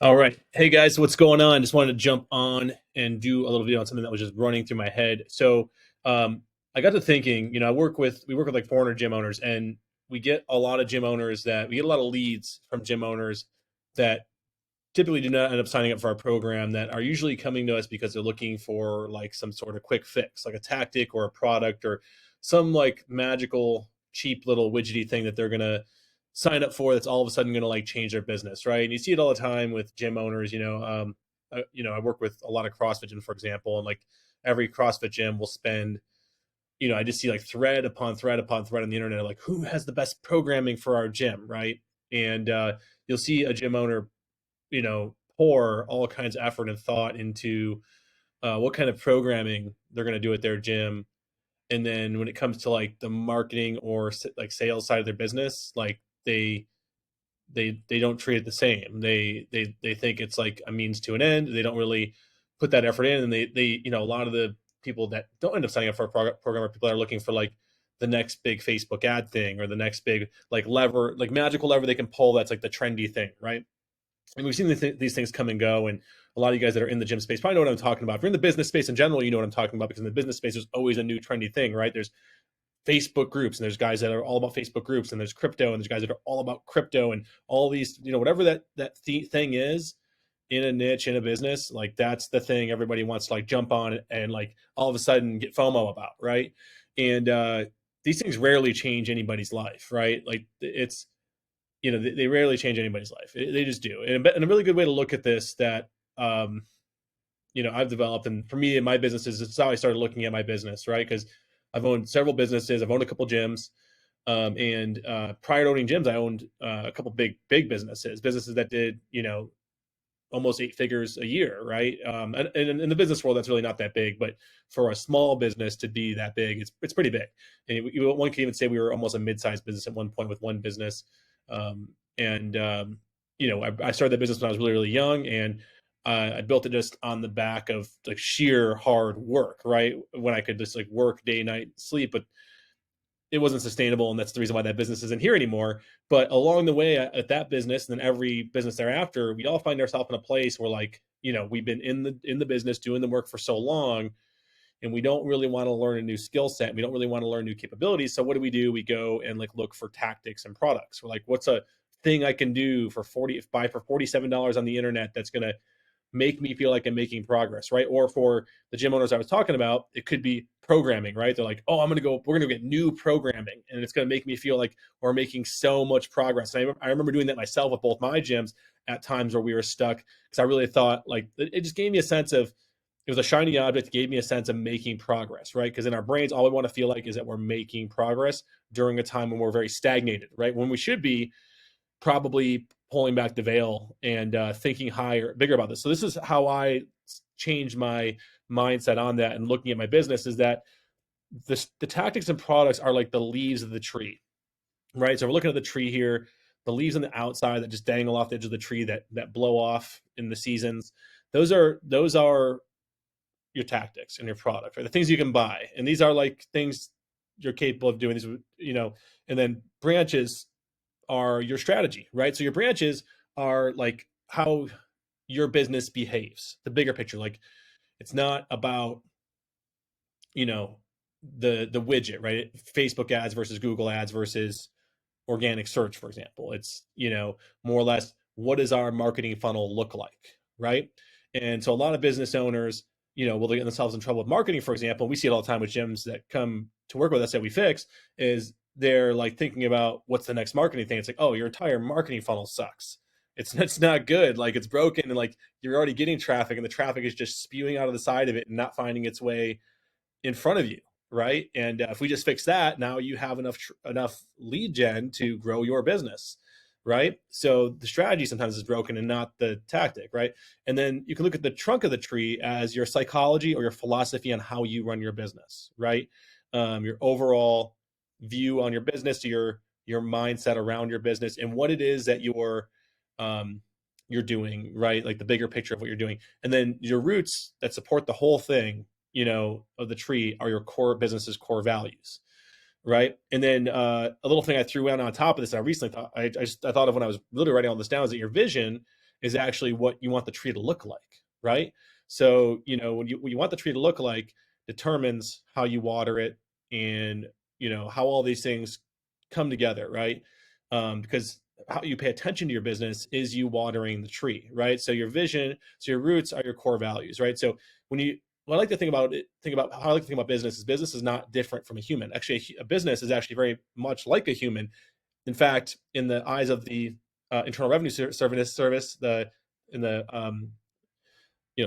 All right. Hey guys, what's going on? Just wanted to jump on and do a little video on something that was just running through my head. So I got to thinking, we work with like 400 gym owners, and we get a lot of gym owners that we get a lot of leads from gym owners that typically do not end up signing up for our program, that are usually coming to us because they're looking for like some sort of quick fix, like a tactic or a product or some like magical cheap little widgety thing that they're gonna sign up for, that's all of a sudden gonna like change their business, right? And you see it all the time with gym owners. I work with a lot of CrossFit gyms, for example, and like every CrossFit gym will spend, I just see like thread upon thread upon thread on the internet, like who has the best programming for our gym, right? And you'll see a gym owner, pour all kinds of effort and thought into what kind of programming they're going to do at their gym. And then when it comes to like the marketing or like sales side of their business, like they don't treat it the same. They think it's like a means to an end. They don't really put that effort in, and a lot of the people that don't end up signing up for a program are people that are looking for like the next big Facebook ad thing, or the next big like lever, like magical lever they can pull, that's like the trendy thing, right? And we've seen these things come and go. And a lot of you guys that are in the gym space probably know what I'm talking about. If you're in the business space in general, you know what I'm talking about, because in the business space, there's always a new trendy thing, right? There's Facebook groups, and there's guys that are all about Facebook groups, and there's crypto, and there's guys that are all about crypto, and all these, whatever that thing is in a niche, in a business, like that's the thing everybody wants to like jump on and like all of a sudden get FOMO about, right? And these things rarely change anybody's life, right? Like it's, they rarely change anybody's life. They just do. And a really good way to look at this that, um, I've developed, and for me in my businesses, it's how I started looking at my business, right? Because I've owned several businesses. I've owned a couple gyms. And prior to owning gyms, I owned a couple big businesses that did, almost eight figures a year, right? And in the business world, that's really not that big, but for a small business to be that big, it's pretty big. And one can even say we were almost a mid-sized business at one point with one business. And I started that business when I was really, really young, and I built it just on the back of like sheer hard work, right? When I could just like work day, night, sleep, but it wasn't sustainable, and that's the reason why that business isn't here anymore. But along the way at that business, and then every business thereafter, we all find ourselves in a place where, like, we've been in the business doing the work for so long, and we don't really want to learn a new skill set. We don't really want to learn new capabilities. So what do? We go and like look for tactics and products. We're like, what's a thing I can do for $47 on the internet that's going to make me feel like I'm making progress, right? Or for the gym owners I was talking about, it could be programming, right? They're like, oh, we're going to get new programming, and it's going to make me feel like we're making so much progress. And I remember doing that myself with both my gyms at times where we were stuck, because I really thought like it just gave me a sense of, it was a shiny object. It gave me a sense of making progress, right? Because in our brains, all we want to feel like is that we're making progress during a time when we're very stagnated, right? When we should be probably pulling back the veil and thinking higher, bigger about this. So this is how I changed my mindset on that, and looking at my business, is that the tactics and products are like the leaves of the tree, right? So we're looking at the tree here, the leaves on the outside that just dangle off the edge of the tree, that blow off in the seasons. Those are your tactics and your product, right? The things you can buy, and these are like things you're capable of doing. These, and then branches are your strategy, right? So your branches are like how your business behaves, the bigger picture. Like it's not about, you know, the widget, right? Facebook ads versus Google ads versus organic search, for example. It's, more or less, what does our marketing funnel look like, right? And so a lot of business owners, will get themselves in trouble with marketing, for example. We see it all the time with gyms that come to work with us that we fix, is they're like thinking about what's the next marketing thing. It's like, oh, your entire marketing funnel sucks. It's not good. Like it's broken, and like you're already getting traffic, and the traffic is just spewing out of the side of it and not finding its way in front of you, right? And if we just fix that, now you have enough lead gen to grow your business, right? So the strategy sometimes is broken and not the tactic, right? And then you can look at the trunk of the tree as your psychology or your philosophy on how you run your business, right? Your overall view on your business, your mindset around your business, and what it is that you're doing, right? Like the bigger picture of what you're doing. And then your roots that support the whole thing, of the tree, are your core business's core values, right? And then a little thing I threw out on top of this, I recently thought I thought of when I was literally writing all this down, is that your vision is actually what you want the tree to look like, right? So, what you want the tree to look like determines how you water it, and, how all these things come together, right? Because how you pay attention to your business is you watering the tree, right? So your vision, so your roots are your core values, right? So when you, what I like to think about how I like to think about business is not different from a human. Actually, a business is actually very much like a human. In fact, in the eyes of the Internal Revenue Service, the in the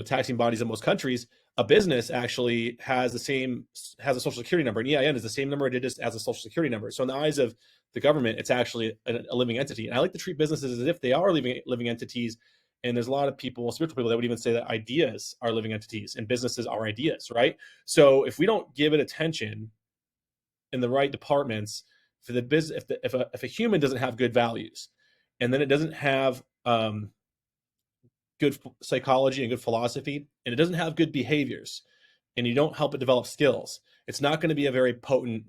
taxing bodies in most countries, a business actually has a social security number. An EIN is the same number it is as a social security number. So in the eyes of the government, it's actually a living entity. And I like to treat businesses as if they are living entities. And there's a lot of people, spiritual people, that would even say that ideas are living entities and businesses are ideas, right? So if we don't give it attention in the right departments for the business, if a human doesn't have good values, and then it doesn't have good psychology and good philosophy, and it doesn't have good behaviors, and you don't help it develop skills, it's not going to be a very potent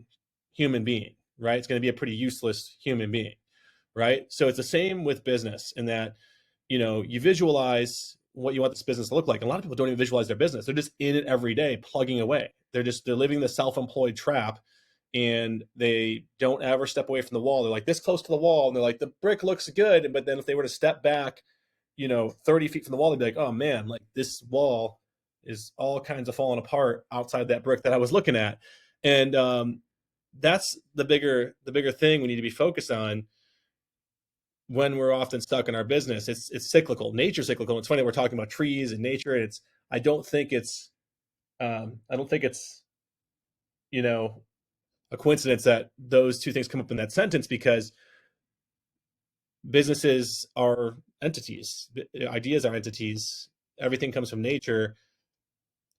human being, right? It's going to be a pretty useless human being, right? So it's the same with business, in that, you visualize what you want this business to look like. And a lot of people don't even visualize their business. They're just in it every day, plugging away. They're living the self-employed trap, and they don't ever step away from the wall. They're like this close to the wall, and they're like, the brick looks good, but then if they were to step back 30 feet from the wall, they'd be like, oh man, like this wall is all kinds of falling apart outside that brick that I was looking at. And that's the bigger thing we need to be focused on when we're often stuck in our business. It's cyclical. Nature's cyclical. It's funny that we're talking about trees and nature. And I don't think it's I don't think it's, you know, a coincidence that those two things come up in that sentence, because businesses are entities, ideas are entities, everything comes from nature,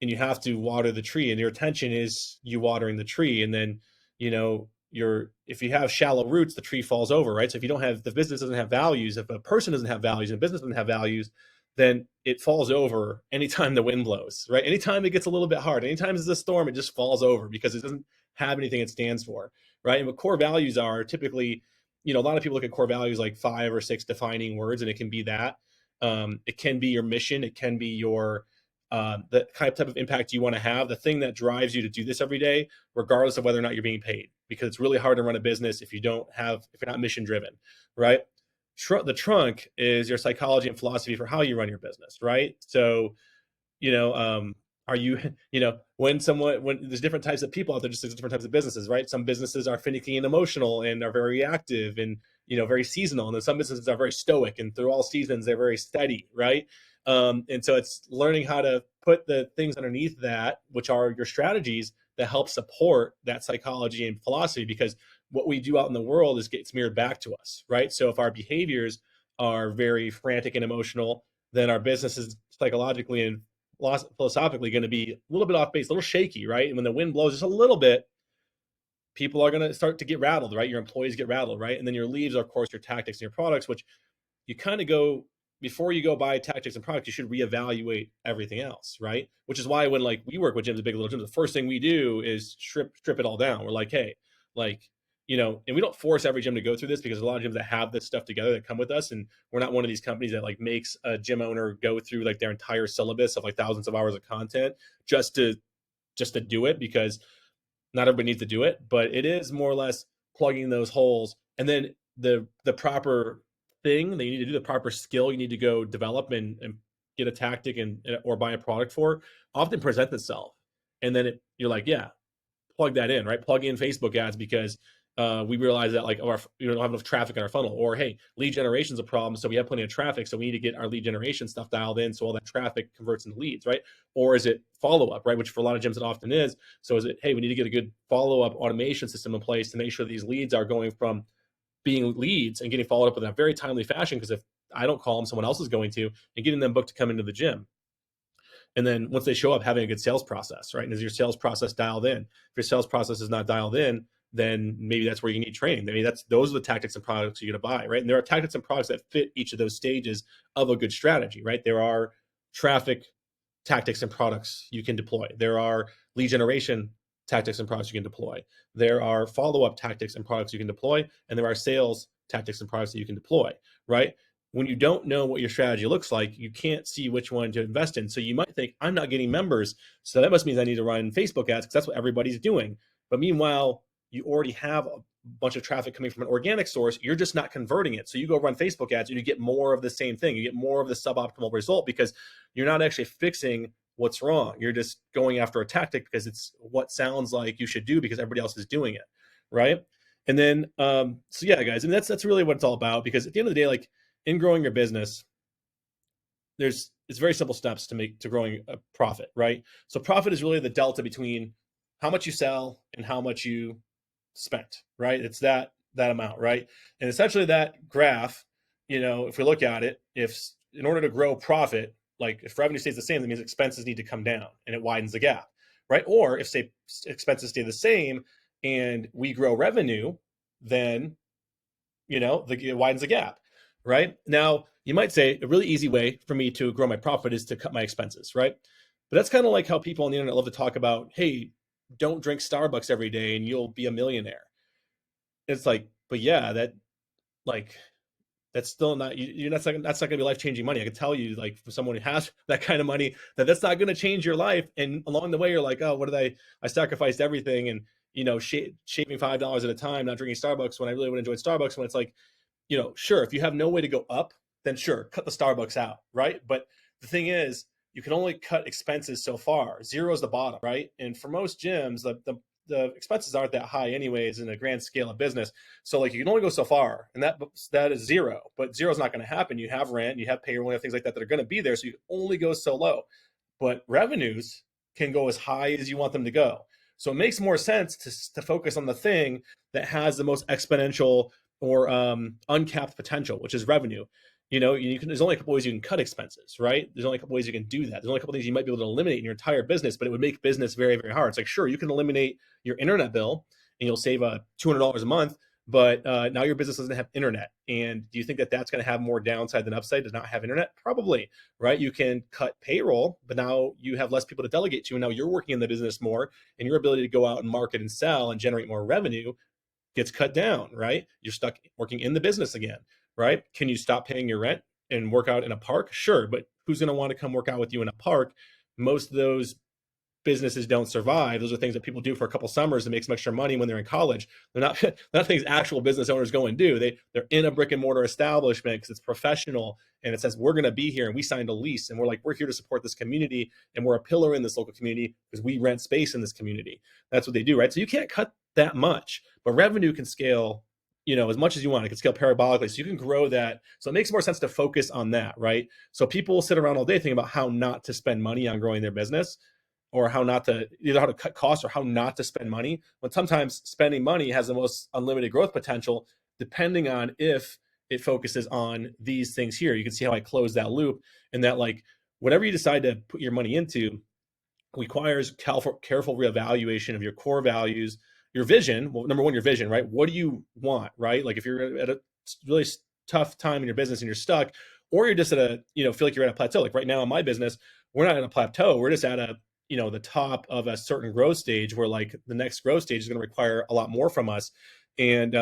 and you have to water the tree, and your attention is you watering the tree. And then, your if you have shallow roots, the tree falls over, right? So if you don't have, the business doesn't have values, if a person doesn't have values and a business doesn't have values, then it falls over anytime the wind blows, right? Anytime it gets a little bit hard, anytime there's a storm, it just falls over because it doesn't have anything it stands for, right? And what core values are typically, a lot of people look at core values like 5 or 6 defining words, and it can be that. It can be your mission, it can be your the kind of type of impact you want to have, the thing that drives you to do this every day, regardless of whether or not you're being paid, because it's really hard to run a business if you're not mission driven, right? The trunk is your psychology and philosophy for how you run your business, right? So, you know, are you, when there's different types of people out there, just like different types of businesses, right? Some businesses are finicky and emotional and are very reactive and, very seasonal. And then some businesses are very stoic, and through all seasons, they're very steady, right? And so it's learning how to put the things underneath that, which are your strategies that help support that psychology and philosophy, because what we do out in the world gets mirrored back to us, right? So if our behaviors are very frantic and emotional, then our business is psychologically and philosophically going to be a little bit off base, a little shaky, right? And when the wind blows just a little bit, people are going to start to get rattled, right? Your employees get rattled, right? And then your leaves are, of course, your tactics and your products, which you kind of go, before you go buy tactics and products, you should reevaluate everything else, right? Which is why when like we work with gyms, the big little gyms, the first thing we do is strip it all down. We're like, hey, like, and we don't force every gym to go through this, because there's a lot of gyms that have this stuff together that come with us, and we're not one of these companies that like makes a gym owner go through like their entire syllabus of like thousands of hours of content just to do it, because not everybody needs to do it, but it is more or less plugging those holes. And then the proper thing that you need to do, the proper skill you need to go develop and get a tactic and or buy a product for, often presents itself. And then you're like, yeah, plug that in, right? Plug in Facebook ads, because we realize that like we don't have enough traffic in our funnel, or hey, lead generation is a problem, so we have plenty of traffic, so we need to get our lead generation stuff dialed in so all that traffic converts into leads, right? Or is it follow up, right? Which for a lot of gyms it often is. So is it, hey, we need to get a good follow up automation system in place to make sure these leads are going from being leads and getting followed up in a very timely fashion, because if I don't call them, someone else is going to, and getting them booked to come into the gym. And then once they show up, having a good sales process, right? And is your sales process dialed in? If your sales process is not dialed in, then maybe that's where you need training. Maybe those are the tactics and products you're going to buy, right? And there are tactics and products that fit each of those stages of a good strategy, right? There are traffic tactics and products you can deploy. There are lead generation tactics and products you can deploy. There are follow-up tactics and products you can deploy, and there are sales tactics and products that you can deploy, right? when you don't know what your strategy looks like, you can't see which one to invest in. So you might think, I'm not getting members, so that must mean I need to run Facebook ads because that's what everybody's doing. But meanwhile, you already have a bunch of traffic coming from an organic source. You're just not converting it. So you go run Facebook ads and you get more of the same thing. You get more of the suboptimal result because you're not actually fixing what's wrong. You're just going after a tactic because it's what sounds like you should do because everybody else is doing it, right? And then, so yeah, guys, I mean, that's really what it's all about. Because at the end of the day, like in growing your business, it's very simple steps to growing a profit, right? So profit is really the delta between how much you sell and how much you spent, right? It's that amount, right? And essentially that graph, if we look at it, if in order to grow profit, like if revenue stays the same, that means expenses need to come down and it widens the gap, right? Or if say expenses stay the same and we grow revenue, then it widens the gap, right? Now you might say a really easy way for me to grow my profit is to cut my expenses, right? But that's kind of like how people on the internet love to talk about, hey, don't drink Starbucks every day and you'll be a millionaire. It's like, but yeah, like that's still not that's not gonna be life-changing money. I can tell you, like, for someone who has that kind of money, that's not gonna change your life. And along the way, you're like, oh, what did I sacrificed everything, and shaving $5 at a time, not drinking Starbucks when I really would enjoy Starbucks. When it's like, sure, if you have no way to go up, then sure, cut the Starbucks out, right? But the thing is, you can only cut expenses so far. Zero is the bottom, right? And for most gyms, the expenses aren't that high anyways in a grand scale of business. So like you can only go so far, and that is zero. But zero is not going to happen. You have rent, you have payroll, you have things like that are going to be there. So you can only go so low. But revenues can go as high as you want them to go. So it makes more sense to focus on the thing that has the most exponential or uncapped potential, which is revenue. There's only a couple ways you can cut expenses, right? There's only a couple ways you can do that. There's only a couple things you might be able to eliminate in your entire business, but it would make business very, very hard. It's like, sure, you can eliminate your internet bill and you'll save $200 a month, but now your business doesn't have internet. And do you think that that's going to have more downside than upside to not have internet? Probably, right? You can cut payroll, but now you have less people to delegate to, and now you're working in the business more, and your ability to go out and market and sell and generate more revenue gets cut down, right? You're stuck working in the business again, right? Can you stop paying your rent and work out in a park? Sure, but who's going to want to come work out with you in a park? Most of those businesses don't survive. Those are things that people do for a couple summers to make some extra money when they're in college. They're not things actual business owners go and do. They're in a brick and mortar establishment because it's professional and it says we're going to be here, and we signed a lease, and we're here to support this community, and we're a pillar in this local community because we rent space in this community. That's what they do, right? So you can't cut that much, but revenue can scale as much as you want. It can scale parabolically, so you can grow that. So it makes more sense to focus on that, right? So people will sit around all day thinking about how not to spend money on growing their business, or how to cut costs, or how not to spend money, when sometimes spending money has the most unlimited growth potential, depending on if it focuses on these things here. You can see how I close that loop, and that, like, whatever you decide to put your money into requires careful reevaluation of your core values, your vision. Well, number one, your vision, right? What do you want, right? Like if you're at a really tough time in your business and you're stuck, or you're just at feel like you're at a plateau. Like right now in my business, we're not at a plateau. We're just at the top of a certain growth stage where, like, the next growth stage is going to require a lot more from us. And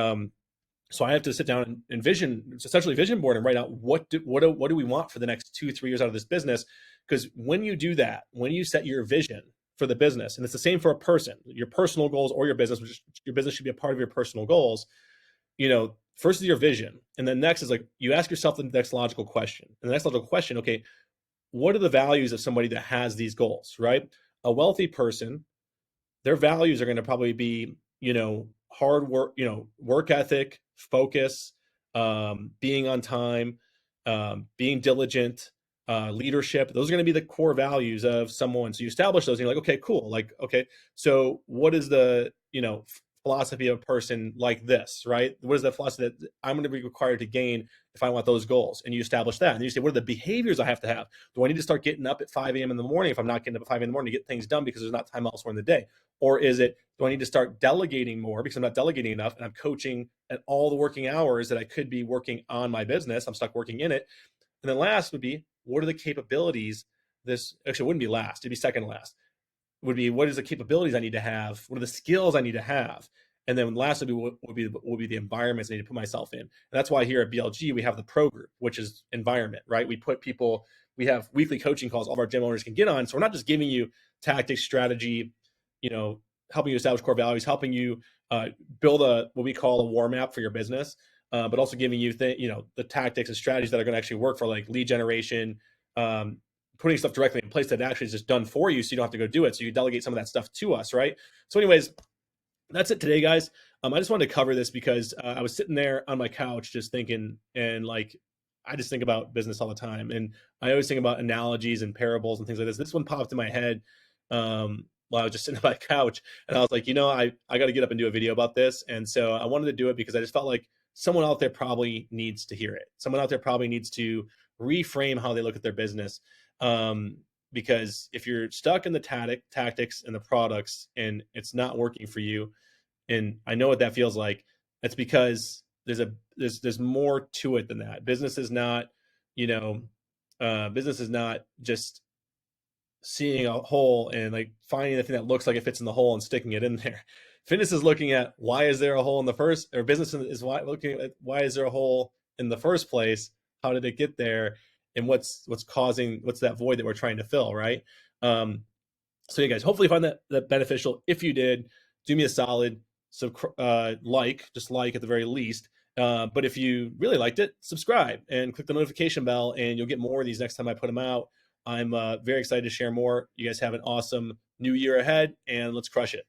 so I have to sit down and essentially vision board, and write out what do we want for the next 2-3 years out of this business. Because when you do that, when you set your vision for the business, and it's the same for a person, your personal goals or your business, which your business should be a part of your personal goals. First is your vision, and then next is, like, you ask yourself the next logical question. And the next logical question, okay, what are the values of somebody that has these goals, right? A wealthy person, their values are going to probably be, hard work, work ethic, focus, being on time, being diligent, leadership. Those are going to be the core values of someone. So you establish those and you're like, okay, cool. Like, okay, so what is the, philosophy of a person like this, right? What is the philosophy that I'm going to be required to gain if I want those goals? And you establish that. And you say, what are the behaviors I have to have? Do I need to start getting up at 5 a.m. in the morning if I'm not getting up at 5 a.m. in the morning to get things done because there's not time elsewhere in the day? Or is it, do I need to start delegating more because I'm not delegating enough and I'm coaching at all the working hours that I could be working on my business? I'm stuck working in it. And then last would be, what are the capabilities? This actually wouldn't be last. It'd be second to last. Would be, what is the capabilities I need to have? What are the skills I need to have? And then lastly would be the environments I need to put myself in. And that's why here at BLG we have the pro group, which is environment, right? We have weekly coaching calls all of our gym owners can get on. So we're not just giving you tactics, strategy, you know, helping you establish core values, helping you uh, build a what we call a war map for your business, but also giving you the tactics and strategies that are going to actually work for like lead generation, um, putting stuff directly in place that actually is just done for you, so you don't have to go do it. So you delegate some of that stuff to us, right? So, anyways, that's it today, guys. I just wanted to cover this because I was sitting there on my couch just thinking, and like, I just think about business all the time, and I always think about analogies and parables and things like this. This one popped in my head while I was just sitting on my couch, and I was like, I got to get up and do a video about this, and so I wanted to do it because I just felt like someone out there probably needs to hear it. Someone out there probably needs to reframe how they look at their business. Um, because if you're stuck in the tactics and the products and it's not working for you, and I know what that feels like. That's because there's more to it than that. Business is not just seeing a hole and like finding the thing that looks like it fits in the hole and sticking it in there. Fitness is looking at why is there a hole in the first, or business is looking at why is there a hole in the first place? How did it get there? And what's that void that we're trying to fill, right? Um, so you guys hopefully find that beneficial. If you did, do me a solid, so just like at the very least. But if you really liked it, subscribe and click the notification bell, and you'll get more of these next time I put them out. I'm very excited to share more. You guys have an awesome new year ahead, and let's crush it.